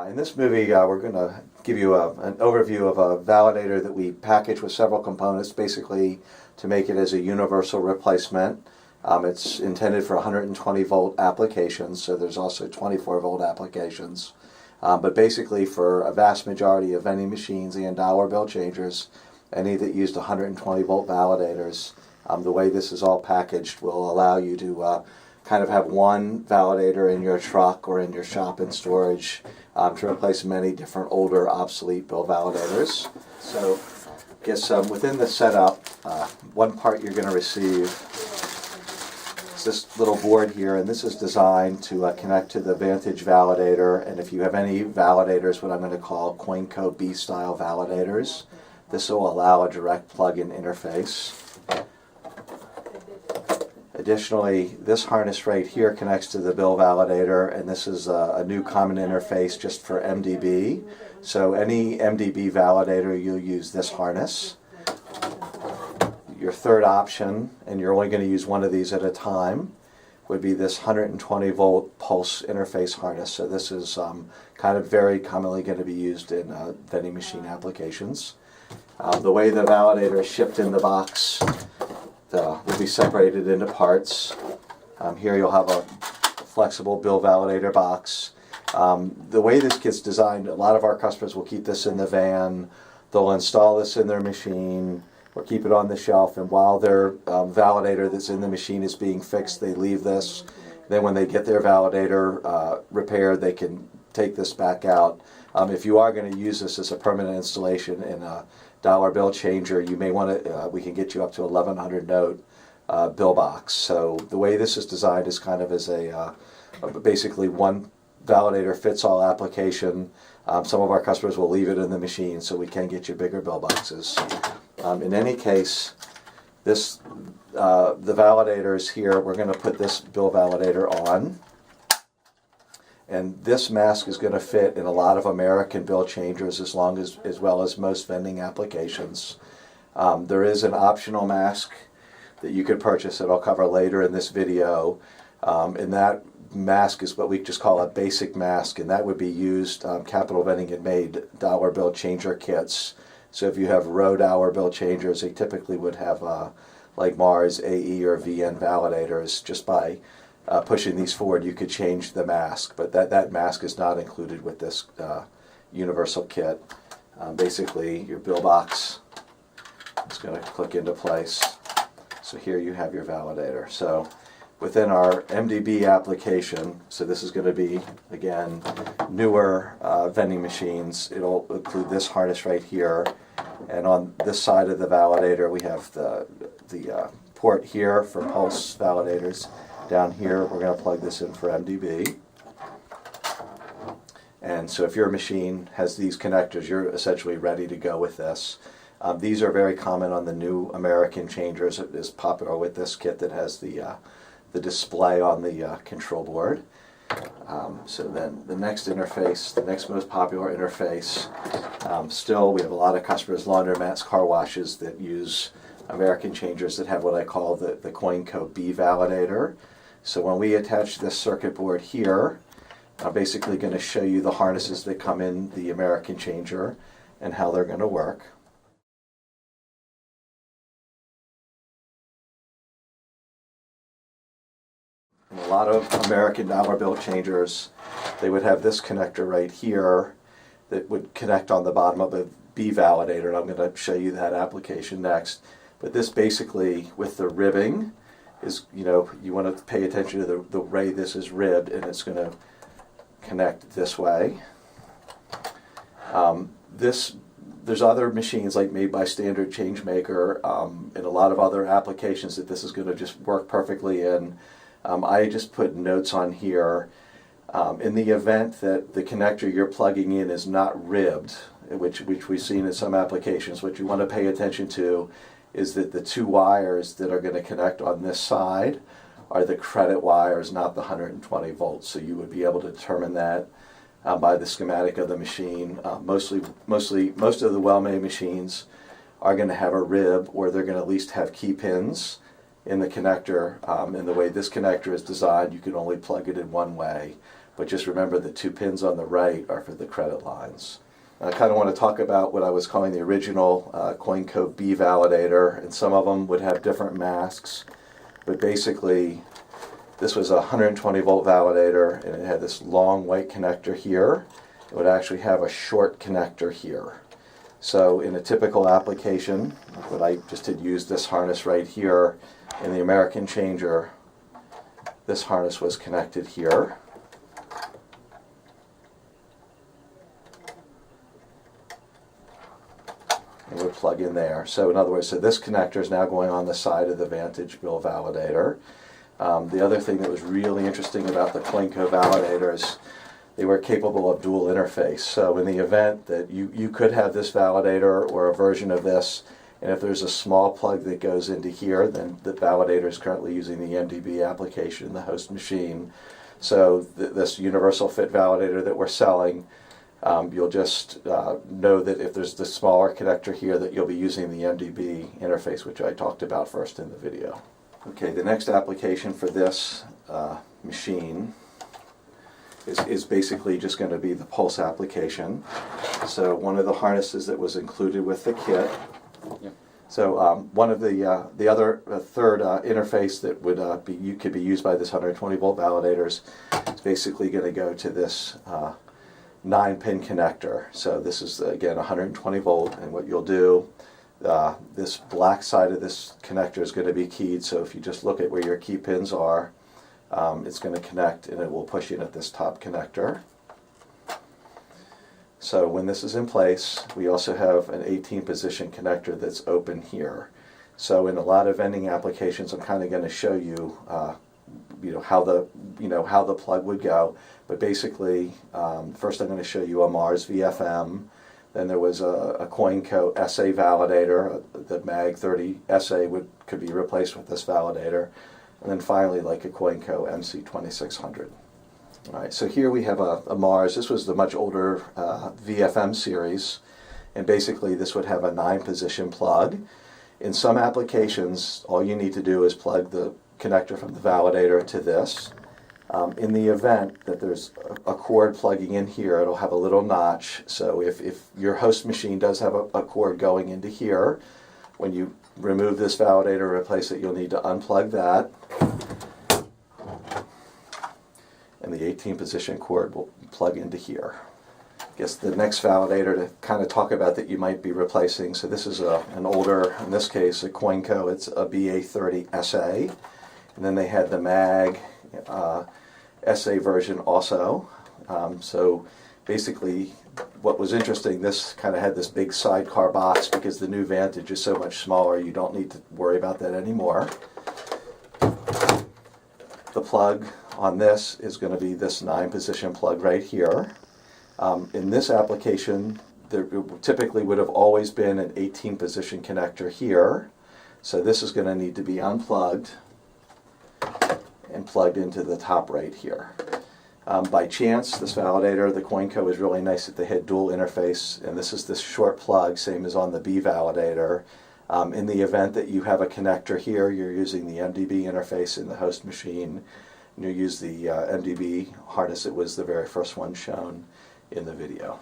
In this movie, we're going to give you an overview of a validator that we package with several components, basically to make it as a universal replacement. It's intended for 120 volt applications, so there's also 24 volt applications. But basically for a vast majority of vending machines and dollar bill changers, any that used 120 volt validators, the way this is all packaged will allow you to kind of have one validator in your truck or in your shop in storage to replace many different older obsolete bill validators. So I guess within the setup, one part you're going to receive is this little board here, and this is designed to connect to the Vantage validator. And if you have any validators, what I'm going to call Coinco B style validators, this will allow a direct plug-in interface. Additionally, this harness right here connects to the bill validator, and this is a new common interface just for MDB. So any MDB validator, you'll use this harness. Your third option, and you're only going to use one of these at a time, would be this 120 volt pulse interface harness. So this is kind of very commonly going to be used in vending machine applications. The way the validator is shipped in the box will be separated into parts. Here you'll have a flexible bill validator box. The way this kit's designed, a lot of our customers will keep this in the van, they'll install this in their machine, or keep it on the shelf, and while their validator that's in the machine is being fixed, they leave this. Then when they get their validator repaired, they can take this back out. If you are going to use this as a permanent installation in a dollar bill changer, you may want to, we can get you up to 1100 note bill box. So the way this is designed is kind of as a basically one validator fits all application. Some of our customers will leave it in the machine, so we can get you bigger bill boxes. In any case, this the validators here, we're going to put this bill validator on. And this mask is going to fit in a lot of American bill changers as well as most vending applications. There is an optional mask that you could purchase that I'll cover later in this video. And that mask is what we just call a basic mask, and that would be used, Capital Vending had made dollar bill changer kits. So if you have row dollar bill changers, they typically would have like Mars, AE, or VN validators. Just by pushing these forward, you could change the mask, but that mask is not included with this universal kit. Basically, your bill box is going to click into place. So here you have your validator. So within our MDB application, so this is going to be, again, newer vending machines. It'll include this harness right here, and on this side of the validator, we have the port here for pulse validators. Down here, we're going to plug this in for MDB. And so if your machine has these connectors, you're essentially ready to go with this. These are very common on the new American changers. It is popular with this kit that has the display on the control board. So then the next interface, the next most popular interface, still we have a lot of customers, laundromats, car washes that use American changers that have what I call the Coinco B validator. So when we attach this circuit board here, I'm basically going to show you the harnesses that come in the American changer and how they're going to work. In a lot of American dollar bill changers, they would have this connector right here that would connect on the bottom of a B validator, and I'm going to show you that application next. But this basically, with the ribbing, is, you know, you want to pay attention to the way this is ribbed, and it's going to connect this way. There's other machines like Made by Standard Changemaker and a lot of other applications that this is going to just work perfectly in. I just put notes on here. In the event that the connector you're plugging in is not ribbed, which we've seen in some applications, what you want to pay attention to is that the two wires that are going to connect on this side are the credit wires, not the 120 volts. So you would be able to determine that by the schematic of the machine. Most of the well-made machines are going to have a rib, or they're going to at least have key pins in the connector. And the way this connector is designed, you can only plug it in one way. but just remember the 2 pins on the right are for the credit lines. I kind of want to talk about what I was calling the original Coinco B validator, and some of them would have different masks, but basically this was a 120 volt validator, and it had this long white connector here. It would actually have a short connector here. So in a typical application, what I just had used this harness right here, in the American changer, this harness was connected here. It would plug in there. So in other words, so this connector is now going on the side of the Vantage bill validator. The other thing that was really interesting about the Coinco validators, they were capable of dual interface. So in the event that you could have this validator or a version of this, and if there's a small plug that goes into here, then the validator is currently using the MDB application in the host machine. So this universal fit validator that we're selling, you'll just know that if there's the smaller connector here, that you'll be using the MDB interface, which I talked about first in the video. Okay, the next application for this machine is basically just going to be the pulse application. So one of the harnesses that was included with the kit. Yep. So one of the other third interface that would could be used by this 120 volt validators is basically going to go to this 9-pin connector. So this is again 120 volt, and what you'll do, this black side of this connector is going to be keyed. So if you just look at where your key pins are, it's going to connect, and it will push in at this top connector. So when this is in place, we also have an 18 position connector that's open here. So in a lot of vending applications, I'm kind of going to show you, how the plug would go. But basically, first I'm going to show you a Mars VFM. Then there was a Coinco SA validator. The Mag 30 SA could be replaced with this validator. And then finally, like a Coinco MC2600. All right, so here we have a Mars. This was the much older VFM series, and basically this would have a 9-position plug. In some applications, all you need to do is plug the connector from the validator to this. In the event that there's a cord plugging in here, it'll have a little notch. So if your host machine does have a cord going into here, when you remove this validator and replace it, you'll need to unplug that. And the 18-position cord will plug into here. I guess the next validator to kind of talk about that you might be replacing, so this is an older, in this case, a Coinco, it's a BA30 SA. And then they had the Mag SA version also. So basically, what was interesting, this kind of had this big sidecar box because the new Vantage is so much smaller, you don't need to worry about that anymore. The plug on this is going to be this 9-position plug right here. In this application, there typically would have always been an 18-position connector here. So this is going to need to be unplugged and plugged into the top right here. By chance, this validator, the Coinco, is really nice that they had dual interface, and this is this short plug, same as on the B validator. In the event that you have a connector here, you're using the MDB interface in the host machine. You use the MDB harness. It was the very first one shown in the video.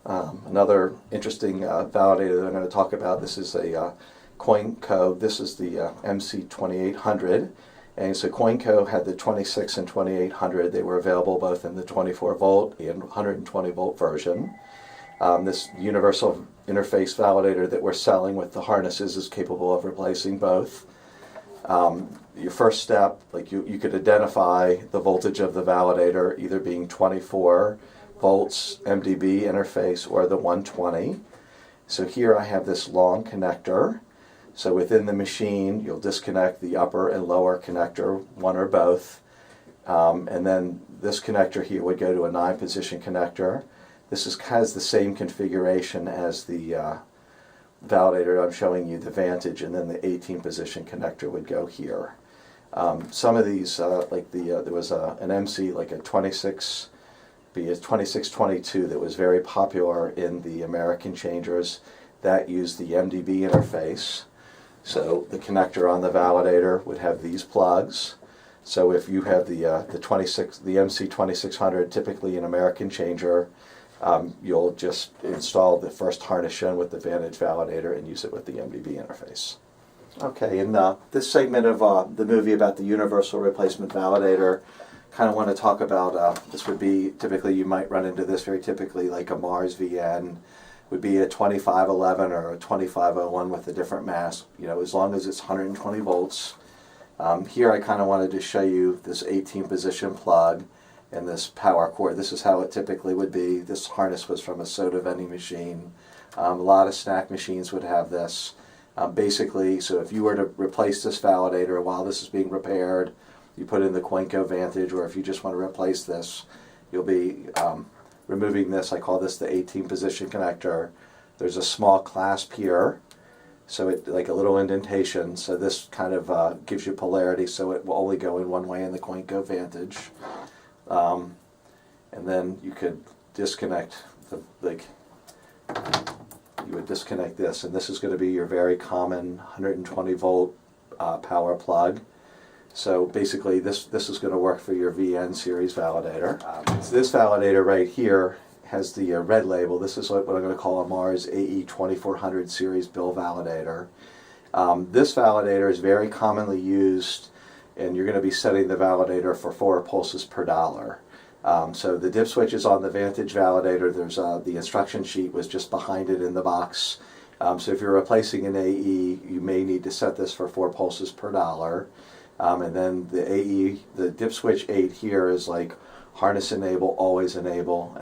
Another interesting validator that I'm going to talk about, this is a Coinco. This is the MC2800. And so Coinco had the 26 and 2800. They were available both in the 24 volt and 120 volt version. This universal interface validator that we're selling with the harnesses is capable of replacing both. Your first step, like you could identify the voltage of the validator either being 24 volts MDB interface or the 120. So here I have this long connector. So within the machine, you'll disconnect the upper and lower connector, one or both. And then this connector here would go to a 9-position connector. This has the same configuration as the validator I'm showing you, the Vantage, and then the 18-position connector would go here. Some of these, like there was an MC, like a 2622 that was very popular in the American changers that used the MDB interface. So the connector on the validator would have these plugs. So if you have the MC2600, typically an American changer, you'll just install the first harness shown with the Vantage validator and use it with the MDB interface. Okay, in this segment of the movie about the universal replacement validator, kind of want to talk about, this would be, typically you might run into this very typically, like a Mars VN, would be a 2511 or a 2501 with a different mask, as long as it's 120 volts. Here I kind of wanted to show you this 18 position plug and this power cord. This is how it typically would be. This harness was from a soda vending machine. A lot of snack machines would have this. Basically, so if you were to replace this validator while this is being repaired, you put in the Coinco Vantage, or if you just want to replace this, you'll be removing this. I call this the 18 position connector. There's a small clasp here, so it like a little indentation, so this kind of gives you polarity, so it will only go in one way in the Coinco Vantage. And then you could disconnect you would disconnect this, and this is going to be your very common 120 volt power plug. So basically this is going to work for your VN series validator. This validator right here has the red label. This is what I'm going to call a Mars AE 2400 series bill validator. This validator is very commonly used, and you're going to be setting the validator for 4 pulses per dollar. So the dip switch is on the Vantage validator. There's the instruction sheet was just behind it in the box. So if you're replacing an AE, you may need to set this for 4 pulses per dollar. And then the AE, the dip switch 8 here is like harness enable, always enable.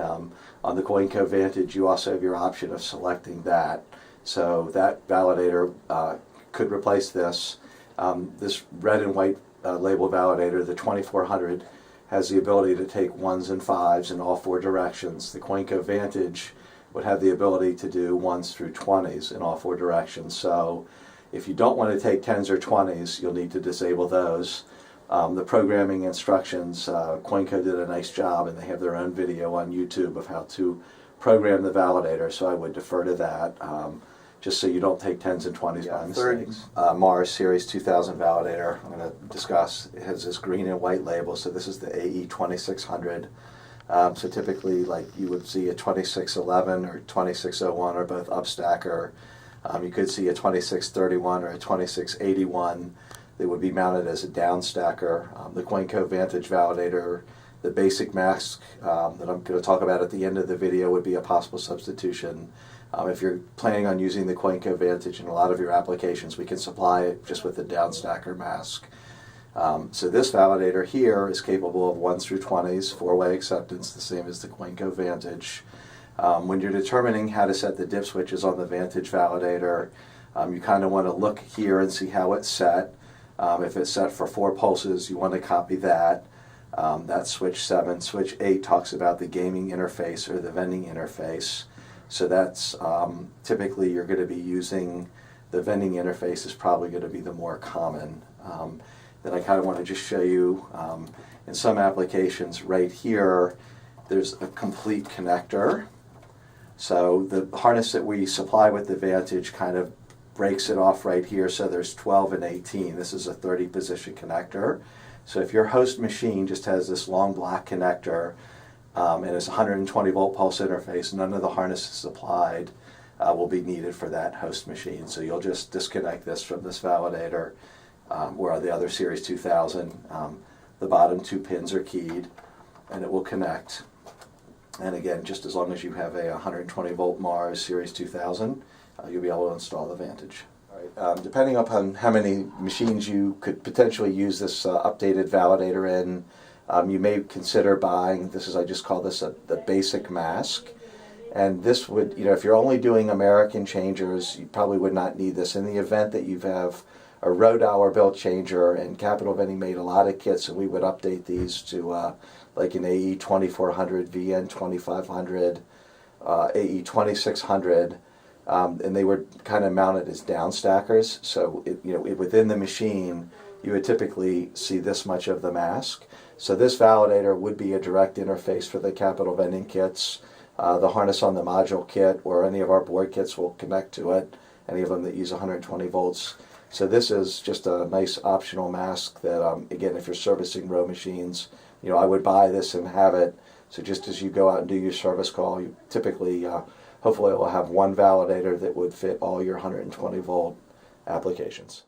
On the Coinco Vantage, you also have your option of selecting that. So that validator could replace this. This red and white label validator, the 2400, has the ability to take 1s and 5s in all 4 directions. The Coinco Vantage would have the ability to do 1s through 20s in all 4 directions. So if you don't want to take 10s or 20s, you'll need to disable those. The programming instructions, Coinco did a nice job, and they have their own video on YouTube of how to program the validator, so I would defer to that, just so you don't take 10s and 20s by mistake. Mars Series 2000 validator I'm going to discuss. It has this green and white label, so this is the AE 2600. So typically, like you would see a 2611 or 2601 are both upstacker. You could see a 2631 or a 2681. They would be mounted as a downstacker. The Coinco Vantage validator, the basic mask that I'm going to talk about at the end of the video would be a possible substitution. If you're planning on using the Coinco Vantage in a lot of your applications, we can supply it just with the downstacker mask. So this validator here is capable of 1s through 20s, 4-way acceptance, the same as the Coinco Vantage. When you're determining how to set the dip switches on the Vantage validator, you kind of want to look here and see how it's set. If it's set for 4 pulses, you want to copy that. That's switch 7. Switch 8 talks about the gaming interface or the vending interface. So that's typically you're going to be using the vending interface is probably going to be the more common. Then I kind of want to just show you in some applications right here, there's a complete connector. So the harness that we supply with the Vantage kind of breaks it off right here, so there's 12 and 18. This is a 30 position connector. So if your host machine just has this long black connector and it's 120 volt pulse interface, none of the harnesses supplied will be needed for that host machine. So you'll just disconnect this from this validator, where the other Series 2000, the bottom 2 pins are keyed, and it will connect. And again, just as long as you have a 120 volt Mars Series 2000, you'll be able to install the Vantage. All right. Depending upon how many machines you could potentially use this updated validator in, you may consider buying, I just call this the basic mask. And this would, if you're only doing American changers, you probably would not need this. In the event that you have a Rhode Hour built changer, and Capital Vending made a lot of kits, and we would update these to like an AE 2400, VN 2500, AE 2600, and they were kind of mounted as downstackers. So within the machine, you would typically see this much of the mask. So this validator would be a direct interface for the Capital Vending kits. The harness on the module kit or any of our board kits will connect to it, any of them that use 120 volts. So this is just a nice optional mask that, again, if you're servicing row machines, I would buy this and have it. So just as you go out and do your service call, you typically, hopefully it will have one validator that would fit all your 120 volt applications.